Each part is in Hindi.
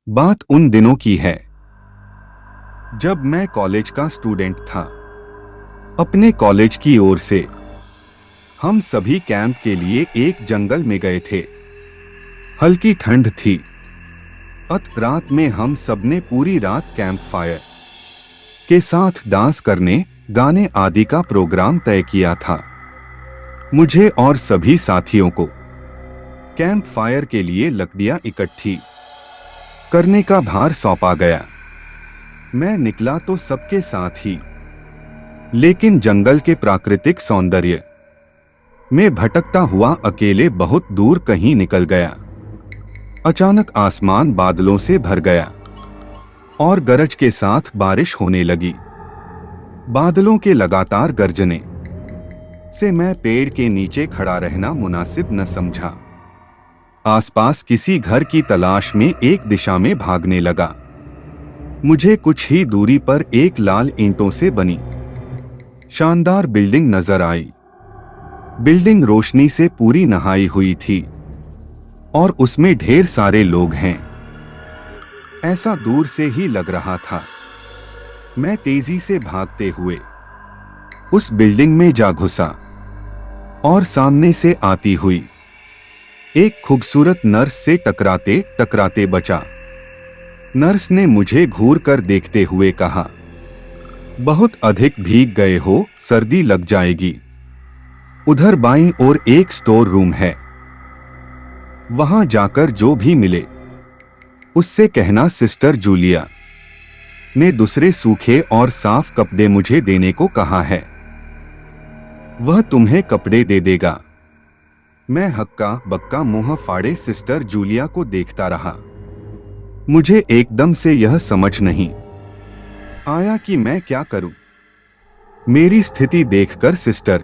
बात उन दिनों की है जब मैं कॉलेज का स्टूडेंट था। अपने कॉलेज की ओर से हम सभी कैंप के लिए एक जंगल में गए थे। हल्की ठंड थी। रात में हम सबने पूरी रात कैंप फायर के साथ डांस करने, गाने आदि का प्रोग्राम तय किया था। मुझे और सभी साथियों को कैंप फायर के लिए लकड़ियां इकट्ठी करने का भार सौंपा गया। मैं निकला तो सबके साथ ही, लेकिन जंगल के प्राकृतिक सौंदर्य में भटकता हुआ अकेले बहुत दूर कहीं निकल गया। अचानक आसमान बादलों से भर गया और गरज के साथ बारिश होने लगी। बादलों के लगातार गरजने से मैं पेड़ के नीचे खड़ा रहना मुनासिब न समझा। आसपास किसी घर की तलाश में एक दिशा में भागने लगा। मुझे कुछ ही दूरी पर एक लाल ईंटों से बनी शानदार बिल्डिंग नजर आई। बिल्डिंग रोशनी से पूरी नहाई हुई थी और उसमें ढेर सारे लोग हैं, ऐसा दूर से ही लग रहा था। मैं तेजी से भागते हुए उस बिल्डिंग में जा घुसा और सामने से आती हुई एक खूबसूरत नर्स से टकराते टकराते बचा। नर्स ने मुझे घूर कर देखते हुए कहा, बहुत अधिक भीग गए हो, सर्दी लग जाएगी। उधर बाईं ओर एक स्टोर रूम है, वहां जाकर जो भी मिले उससे कहना सिस्टर जूलिया ने दूसरे सूखे और साफ कपड़े मुझे देने को कहा है, वह तुम्हें कपड़े दे देगा। मैं हक्का बक्का मुंह फाड़े सिस्टर जूलिया को देखता रहा। मुझे एकदम से यह समझ नहीं आया कि मैं क्या करूं। मेरी स्थिति देखकर सिस्टर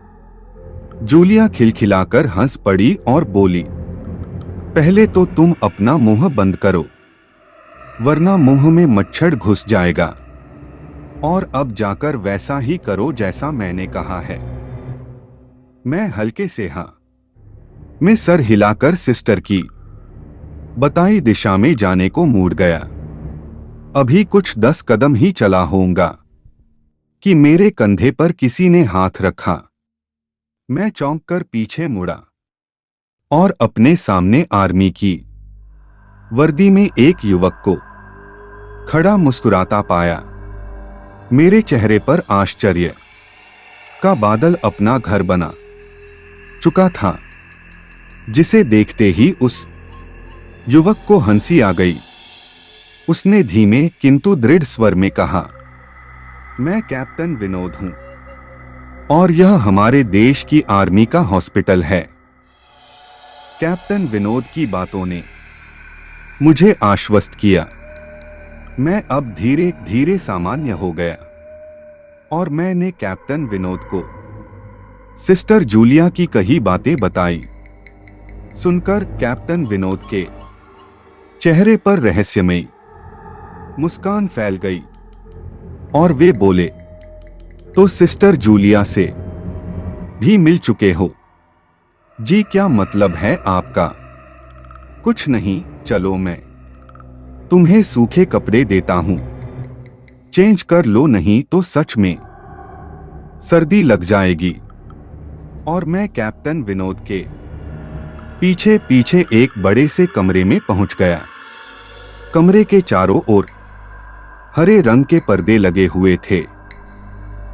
जूलिया खिलखिलाकर हंस पड़ी और बोली, पहले तो तुम अपना मुंह बंद करो, वरना मुंह में मच्छर घुस जाएगा, और अब जाकर वैसा ही करो जैसा मैंने कहा है। मैं हल्के से हाँ में सर हिलाकर सिस्टर की बताई दिशा में जाने को मुड़ गया। अभी कुछ 10 कदम ही चला होऊंगा कि मेरे कंधे पर किसी ने हाथ रखा। मैं चौंक कर पीछे मुड़ा और अपने सामने आर्मी की वर्दी में एक युवक को खड़ा मुस्कुराता पाया। मेरे चेहरे पर आश्चर्य का बादल अपना घर बना चुका था, जिसे देखते ही उस युवक को हंसी आ गई। उसने धीमे किंतु दृढ़ स्वर में कहा, मैं कैप्टन विनोद हूं और यह हमारे देश की आर्मी का हॉस्पिटल है। कैप्टन विनोद की बातों ने मुझे आश्वस्त किया। मैं अब धीरे धीरे सामान्य हो गया और मैंने कैप्टन विनोद को सिस्टर जूलिया की कही बातें बताई। सुनकर कैप्टन विनोद के चेहरे पर रहस्यमयी मुस्कान फैल गई और वे बोले, तो सिस्टर जूलिया से भी मिल चुके हो? जी, क्या मतलब है आपका? कुछ नहीं, चलो मैं तुम्हें सूखे कपड़े देता हूं, चेंज कर लो, नहीं तो सच में सर्दी लग जाएगी। और मैं कैप्टन विनोद के पीछे पीछे एक बड़े से कमरे में पहुंच गया। कमरे के चारों ओर हरे रंग के पर्दे लगे हुए थे।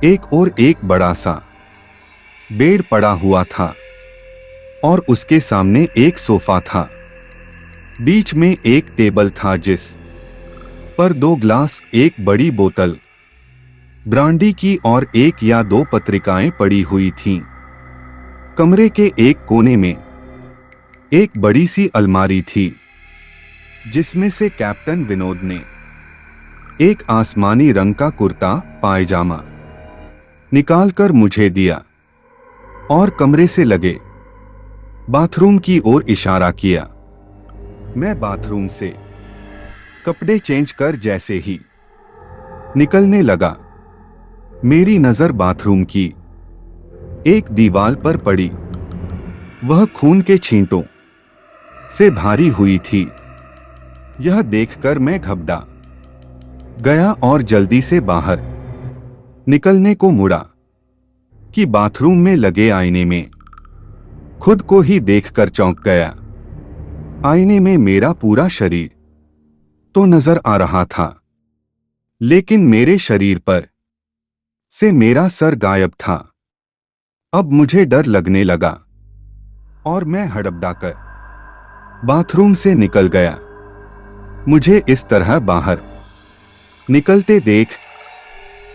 एक और एक बड़ा सा बेड पड़ा हुआ था और उसके सामने एक सोफा था। बीच में एक टेबल था जिस पर 2 ग्लास, एक बड़ी बोतल ब्रांडी की और 1 या 2 पत्रिकाएं पड़ी हुई थीं। कमरे के एक कोने में एक बड़ी सी अलमारी थी, जिसमें से कैप्टन विनोद ने एक आसमानी रंग का कुर्ता पायजामा निकालकर मुझे दिया और कमरे से लगे बाथरूम की ओर इशारा किया। मैं बाथरूम से कपड़े चेंज कर जैसे ही निकलने लगा, मेरी नजर बाथरूम की एक दीवार पर पड़ी। वह खून के छींटों से भारी हुई थी। यह देखकर मैं घबरा गया और जल्दी से बाहर निकलने को मुड़ा कि बाथरूम में लगे आईने में खुद को ही देखकर चौंक गया। आईने में मेरा पूरा शरीर तो नजर आ रहा था, लेकिन मेरे शरीर पर से मेरा सर गायब था। अब मुझे डर लगने लगा और मैं हड़बड़ाकर बाथरूम से निकल गया। मुझे इस तरह बाहर निकलते देख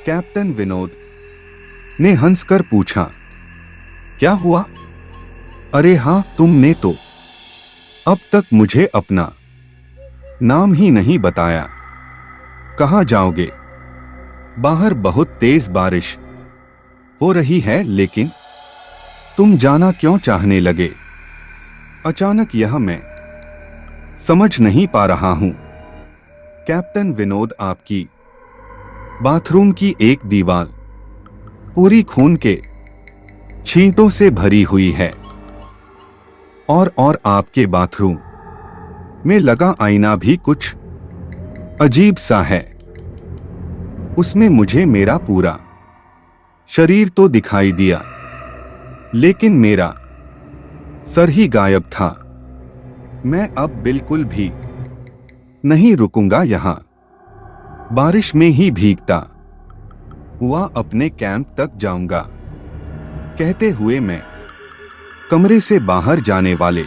कैप्टन विनोद ने हंसकर पूछा, क्या हुआ? अरे हाँ, तुमने तो अब तक मुझे अपना नाम ही नहीं बताया। कहाँ जाओगे? बाहर बहुत तेज बारिश हो रही है, लेकिन तुम जाना क्यों चाहने लगे? अचानक यह मैं समझ नहीं पा रहा हूं। कैप्टन विनोद, आपकी बाथरूम की एक दीवार पूरी खून के छींटों से भरी हुई है और आपके बाथरूम में लगा आईना भी कुछ अजीब सा है। उसमें मुझे मेरा पूरा शरीर तो दिखाई दिया, लेकिन मेरा सर ही गायब था। मैं अब बिल्कुल भी नहीं रुकूंगा, यहां बारिश में ही भीगता हुआ अपने कैंप तक जाऊंगा। कहते हुए मैं कमरे से बाहर जाने वाले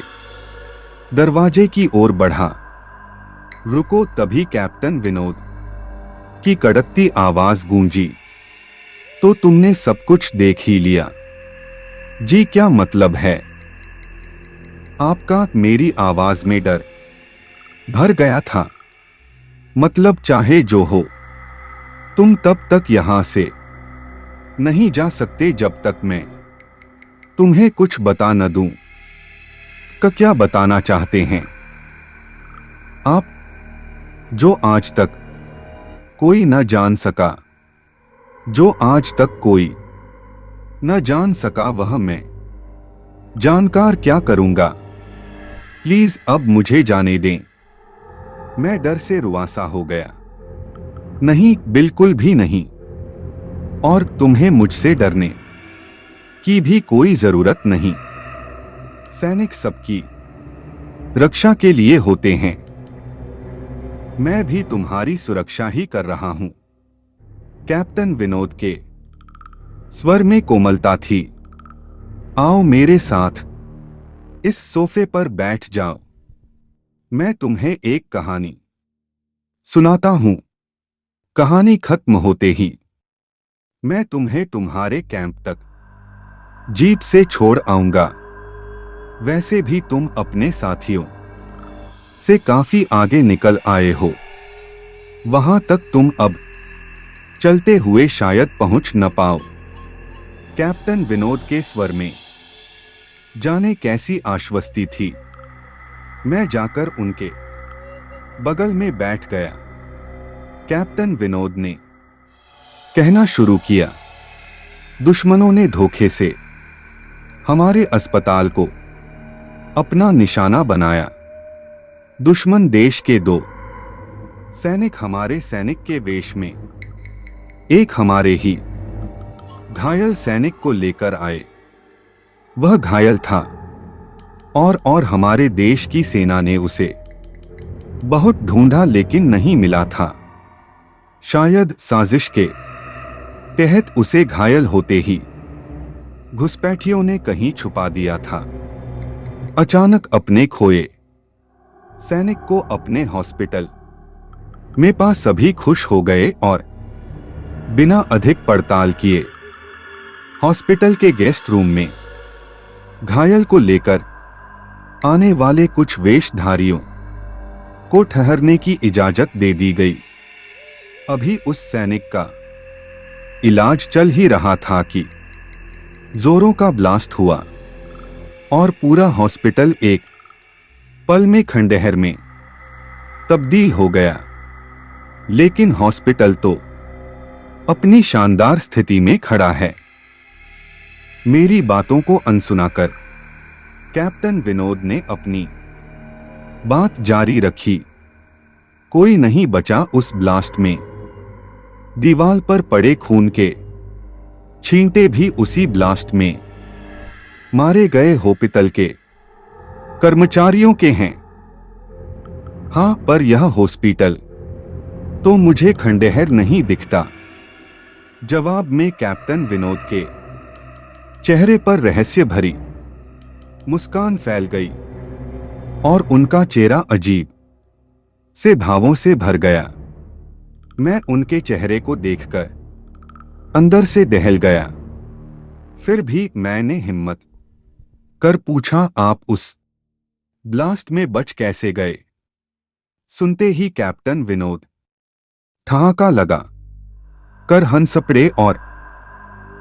दरवाजे की ओर बढ़ा। रुको! तभी कैप्टन विनोद की कड़कती आवाज गूंजी, तो तुमने सब कुछ देख ही लिया? जी, क्या मतलब है आपका? मेरी आवाज में डर भर गया था। मतलब चाहे जो हो, तुम तब तक यहां से नहीं जा सकते जब तक मैं तुम्हें कुछ बता न दूं। क्या बताना चाहते हैं आप, जो आज तक कोई न जान सका? जो आज तक कोई न जान सका, वह मैं जानकर क्या करूंगा? प्लीज अब मुझे जाने दें। मैं डर से रुआंसा हो गया। नहीं, बिल्कुल भी नहीं, और तुम्हें मुझसे डरने की भी कोई जरूरत नहीं। सैनिक सबकी रक्षा के लिए होते हैं। मैं भी तुम्हारी सुरक्षा ही कर रहा हूं। कैप्टन विनोद के स्वर में कोमलता थी। आओ मेरे साथ इस सोफे पर बैठ जाओ। मैं तुम्हें एक कहानी सुनाता हूं। कहानी खत्म होते ही मैं तुम्हें तुम्हारे कैंप तक जीप से छोड़ आऊंगा। वैसे भी तुम अपने साथियों से काफी आगे निकल आए हो। वहां तक तुम अब चलते हुए शायद पहुंच न पाओ। कैप्टन विनोद के स्वर में जाने कैसी आश्वस्ति थी। मैं जाकर उनके बगल में बैठ गया। कैप्टन विनोद ने कहना शुरू किया, दुश्मनों ने धोखे से हमारे अस्पताल को अपना निशाना बनाया। दुश्मन देश के दो सैनिक हमारे सैनिक के वेश में एक हमारे ही घायल सैनिक को लेकर आए। वह घायल था और हमारे देश की सेना ने उसे बहुत ढूंढा, लेकिन नहीं मिला था। शायद साजिश के तहत उसे घायल होते ही घुसपैठियों ने कहीं छुपा दिया था। अचानक अपने खोए सैनिक को अपने हॉस्पिटल में पा सभी खुश हो गए और बिना अधिक पड़ताल किए हॉस्पिटल के गेस्ट रूम में घायल को लेकर आने वाले कुछ वेशधारियों को ठहरने की इजाजत दे दी गई। अभी उस सैनिक का इलाज चल ही रहा था कि जोरों का ब्लास्ट हुआ और पूरा हॉस्पिटल एक पल में खंडहर में तब्दील हो गया। लेकिन हॉस्पिटल तो अपनी शानदार स्थिति में खड़ा है। मेरी बातों को अनसुना कर कैप्टन विनोद ने अपनी बात जारी रखी। कोई नहीं बचा उस ब्लास्ट में। दीवार पर पड़े खून के छींटे भी उसी ब्लास्ट में मारे गए हॉस्पिटल के कर्मचारियों के हैं। हाँ, पर यह हॉस्पिटल तो मुझे खंडहर नहीं दिखता। जवाब में कैप्टन विनोद के चेहरे पर रहस्य भरी मुस्कान फैल गई और उनका चेहरा अजीब से भावों से भर गया। मैं उनके चेहरे को देखकर अंदर से दहल गया। फिर भी मैंने हिम्मत कर पूछा, आप उस ब्लास्ट में बच कैसे गए? सुनते ही कैप्टन विनोद ठहाका लगा कर हंस पड़े और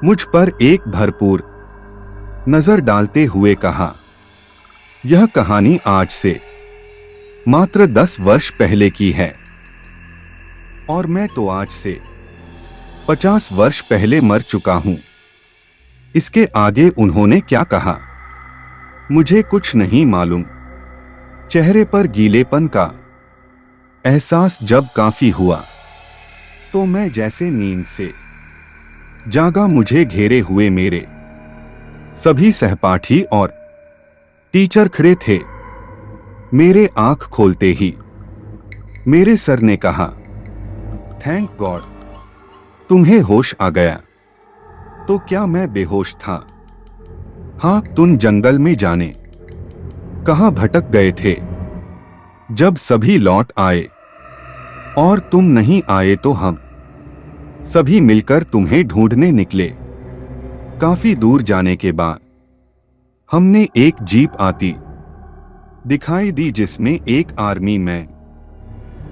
मुझ पर एक भरपूर नजर डालते हुए कहा, यह कहानी आज से मात्र 10 वर्ष पहले की है और मैं तो आज से 50 वर्ष पहले मर चुका हूं। इसके आगे उन्होंने क्या कहा मुझे कुछ नहीं मालूम। चेहरे पर गीलेपन का एहसास जब काफी हुआ तो मैं जैसे नींद से जागा। मुझे घेरे हुए मेरे सभी सहपाठी और टीचर खड़े थे। मेरे आंख खोलते ही मेरे सर ने कहा, थैंक गॉड तुम्हें होश आ गया। तो क्या मैं बेहोश था? हाँ, तुम जंगल में जाने कहां भटक गए थे। जब सभी लौट आए और तुम नहीं आए तो हम सभी मिलकर तुम्हें ढूंढने निकले। काफी दूर जाने के बाद हमने एक जीप आती दिखाई दी जिसमें एक आर्मी मैन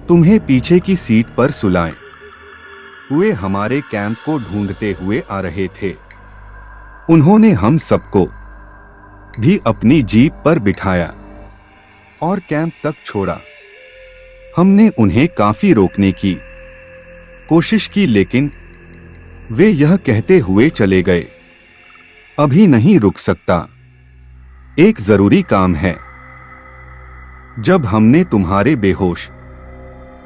तुम्हें पीछे की सीट पर सुलाए हुए हमारे कैंप को ढूंढते हुए आ रहे थे। उन्होंने हम सबको भी अपनी जीप पर बिठाया और कैंप तक छोड़ा। हमने उन्हें काफी रोकने की कोशिश की लेकिन वे यह कहते हुए चले गए, अभी नहीं रुक सकता, एक जरूरी काम है। जब हमने तुम्हारे बेहोश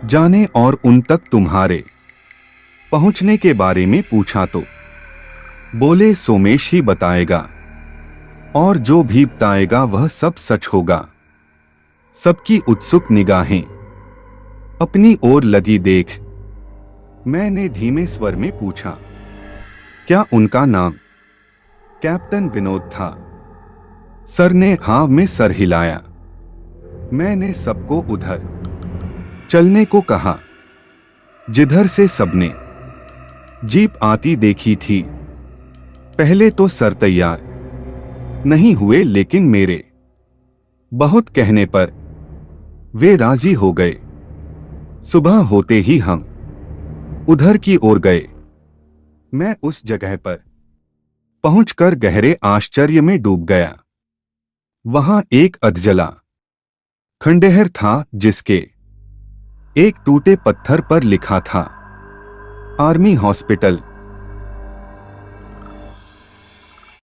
जाने और उन तक तुम्हारे पहुंचने के बारे में पूछा तो बोले सोमेश ही बताएगा और जो भी बताएगा वह सब सच होगा। सबकी उत्सुक निगाहें अपनी ओर लगी देख मैंने धीमे स्वर में पूछा, क्या उनका नाम कैप्टन विनोद था? सर ने हाँ में सर हिलाया। मैंने सबको उधर चलने को कहा जिधर से सबने जीप आती देखी थी। पहले तो सर तैयार नहीं हुए लेकिन मेरे बहुत कहने पर वे राजी हो गए। सुबह होते ही हम उधर की ओर गए। मैं उस जगह पर पहुंचकर गहरे आश्चर्य में डूब गया। वहां एक अधजला खंडहर था जिसके एक टूटे पत्थर पर लिखा था आर्मी हॉस्पिटल।